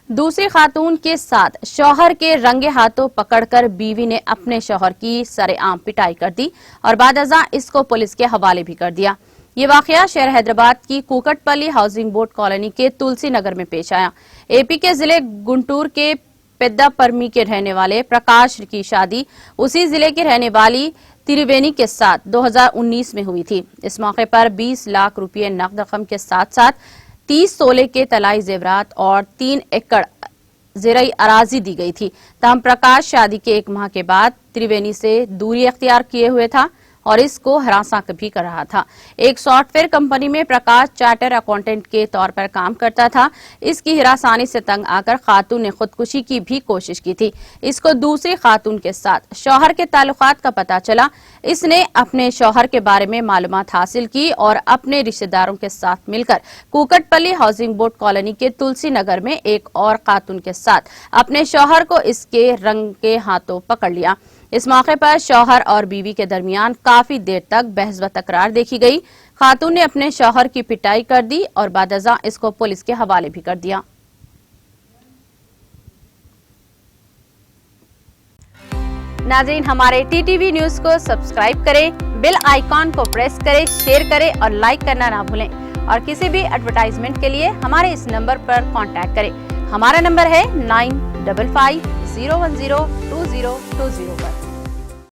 دوسری خاتون کے ساتھ شوہر کے رنگے ہاتھوں پکڑ کر بیوی نے اپنے شوہر کی سرعام پٹائی کر دی اور بعد ازاں اس کو پولیس کے حوالے بھی کر دیا۔ یہ واقعہ شہر حیدرآباد کی کوکٹ پلی ہاؤسنگ بورڈ کالونی کے تلسی نگر میں پیش آیا۔ اے پی کے ضلع گنٹور کے پیدا پرمی کے رہنے والے پرکاش کی شادی اسی ضلع کے رہنے والی تریوینی کے ساتھ 2019 میں ہوئی تھی۔ اس موقع پر 20 لاکھ روپے نقد رقم کے ساتھ ساتھ 30 تولے کے طلائی زیورات اور 3 ایکڑ زرعی اراضی دی گئی تھی۔ تاہم پرکاش شادی کے 1 ماہ کے بعد تریوینی سے دوری اختیار کیے ہوئے تھا اور اس کو ہراساں بھی کر رہا تھا۔ ایک سافٹ ویئر کمپنی میں پرکاش چارٹر اکاؤنٹنٹ کے طور پر کام کرتا تھا۔ اس کی ہراسانی سے تنگ آ کر خاتون نے خودکشی کی بھی کوشش کی تھی۔ اس کو دوسری خاتون کے ساتھ شوہر کے تعلقات کا پتہ چلا۔ اس نے اپنے شوہر کے بارے میں معلومات حاصل کی اور اپنے رشتہ داروں کے ساتھ مل کر کوکٹ پلی ہاؤسنگ بورڈ کالونی کے تلسی نگر میں ایک اور خاتون کے ساتھ اپنے شوہر کو اس کے رنگ کے ہاتھوں پکڑ لیا۔ اس موقع پر شوہر اور بیوی کے درمیان کافی دیر تک بحث و تکرار دیکھی گئی۔ خاتون نے اپنے شوہر کی پٹائی کر دی اور بعد ازاں اس کو پولیس کے حوالے بھی کر دیا۔ ناظرین، ہمارے ٹی ٹی وی نیوز کو سبسکرائب کریں، بیل آئیکن کو پریس کریں، شیئر کریں اور لائک کرنا نہ بھولیں۔ اور کسی بھی ایڈورٹائزمنٹ کے لیے ہمارے اس نمبر پر کانٹیکٹ کریں۔ ہمارا نمبر ہے 9550102020 پر۔